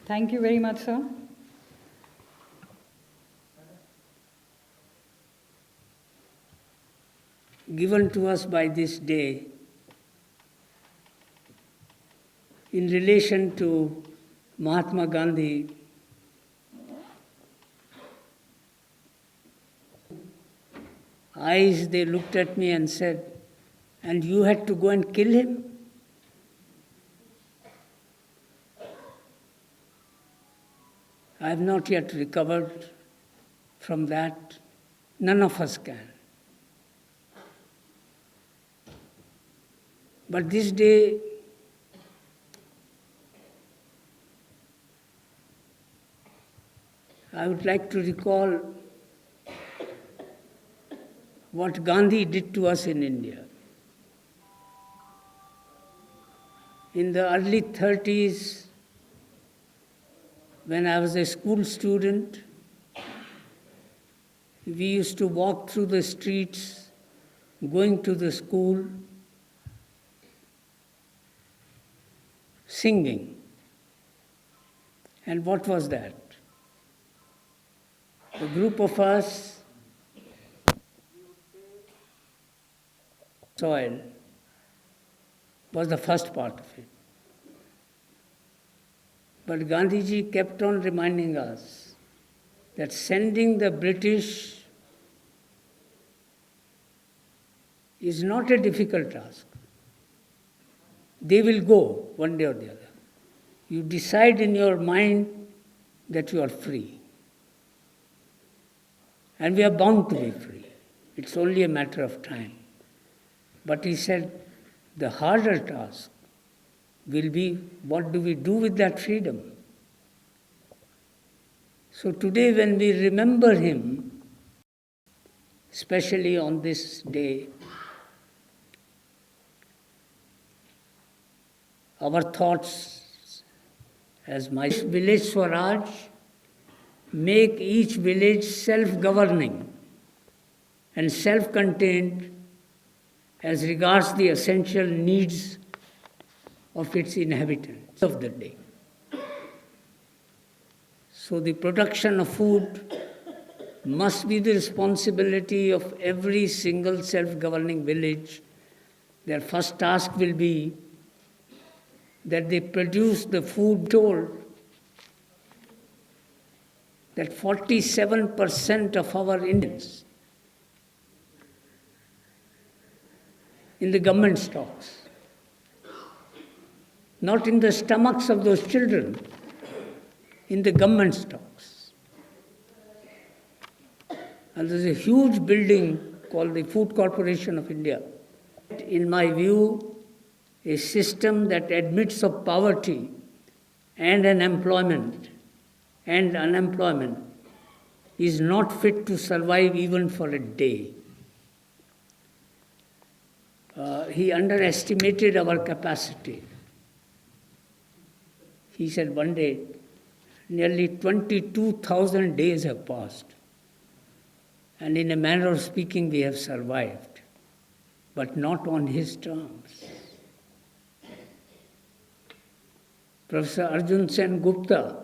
Thank you very much, sir. Given to us by this day in relation to Mahatma Gandhi, eyes, they looked at me and said, "And you had to go and kill him?" I have not yet recovered from that. None of us can. But this day, I would like to recall what Gandhi did to us in India. In the early 30s, when I was a school student, we used to walk through the streets, going to the school, singing. And what was that? A group of us, soil, was the first part of it. But Gandhiji kept on reminding us that sending the British is not a difficult task. They will go one day or the other. You decide in your mind that you are free. And we are bound to be free. It's only a matter of time. But he said, the harder task will be, what do we do with that freedom? So today when we remember him, especially on this day, our thoughts as my village Swaraj, make each village self-governing and self-contained as regards the essential needs of its inhabitants of the day. So the production of food must be the responsibility of every single self-governing village. Their first task will be that they produce the food. Told that 47% of our Indians in the government stocks, not in the stomachs of those children, in the government stocks. And there's a huge building called the Food Corporation of India. In my view, a system that admits of poverty and unemployment is not fit to survive even for a day. He underestimated our capacity. He said one day, nearly 22,000 days have passed, and in a manner of speaking, we have survived, but not on his terms. Professor Arjun Sen Gupta,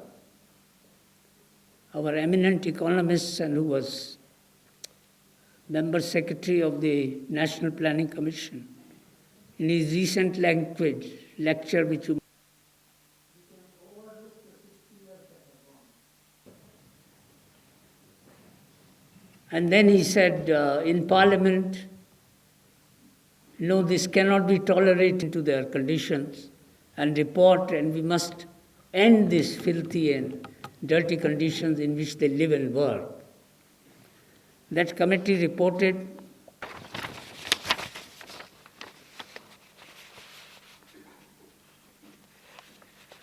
our eminent economist and who was member secretary of the National Planning Commission, in his recent lecture which you and then he said in Parliament, no, this cannot be tolerated to their conditions and report, and we must end these filthy and dirty conditions in which they live and work. That committee reported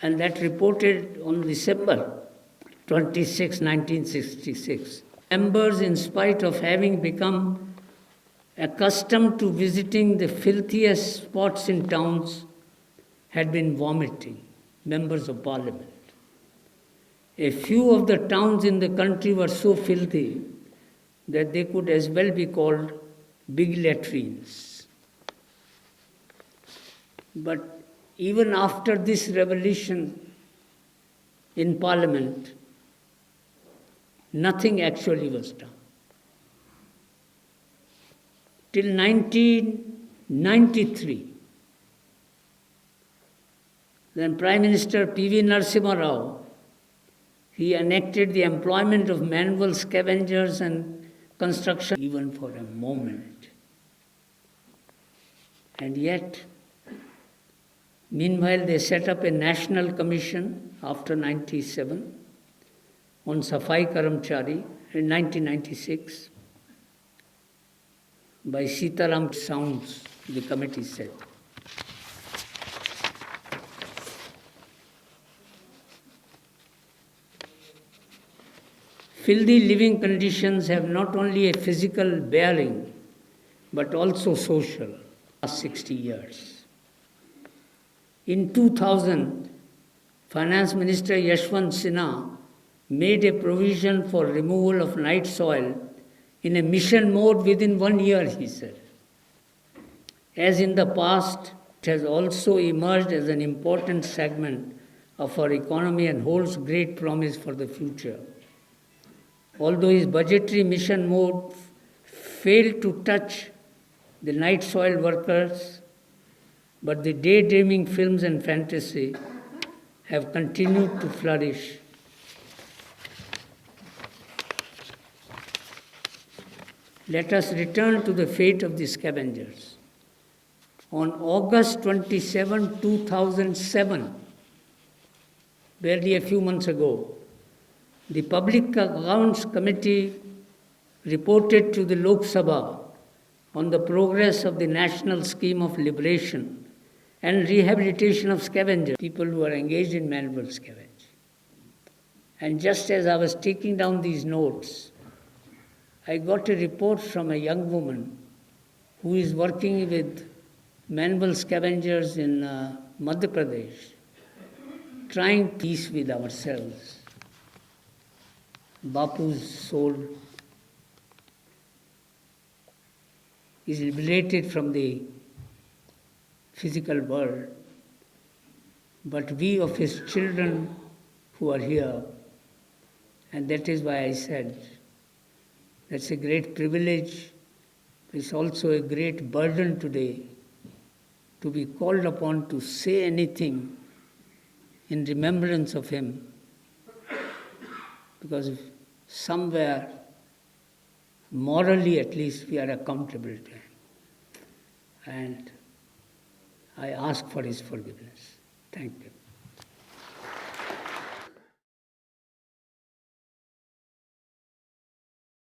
and that reported on December 26, 1966. Members, in spite of having become accustomed to visiting the filthiest spots in towns, had been vomiting, members of Parliament. A few of the towns in the country were so filthy that they could as well be called big latrines. But even after this revelation, in Parliament, nothing actually was done. Till 1993, then Prime Minister P.V. Narasimha Rao, he enacted the employment of manual scavengers and construction even for a moment. And yet, meanwhile, they set up a national commission after 97 on Safai Karamchari in 1996 by Sitaram Sounds, the committee said. Filthy living conditions have not only a physical bearing, but also social, last 60 years. In 2000, Finance Minister Yashwant Sinha made a provision for removal of night soil in a mission mode within 1 year, he said. As in the past, it has also emerged as an important segment of our economy and holds great promise for the future. Although his budgetary mission mode failed to touch the night soil workers, but the daydreaming films and fantasy have continued to flourish. Let us return to the fate of the scavengers. On August 27, 2007, barely a few months ago, the Public Accounts Committee reported to the Lok Sabha on the progress of the National Scheme of Liberation and Rehabilitation of Scavengers, people who are engaged in manual scavenging. And just as I was taking down these notes, I got a report from a young woman who is working with manual scavengers in Madhya Pradesh, trying peace with ourselves. Bapu's soul is liberated from the physical world, but we of his children who are here, and that is why I said that's a great privilege. It's also a great burden today to be called upon to say anything in remembrance of him, because somewhere, morally at least, we are accountable to him. And I ask for his forgiveness. Thank you.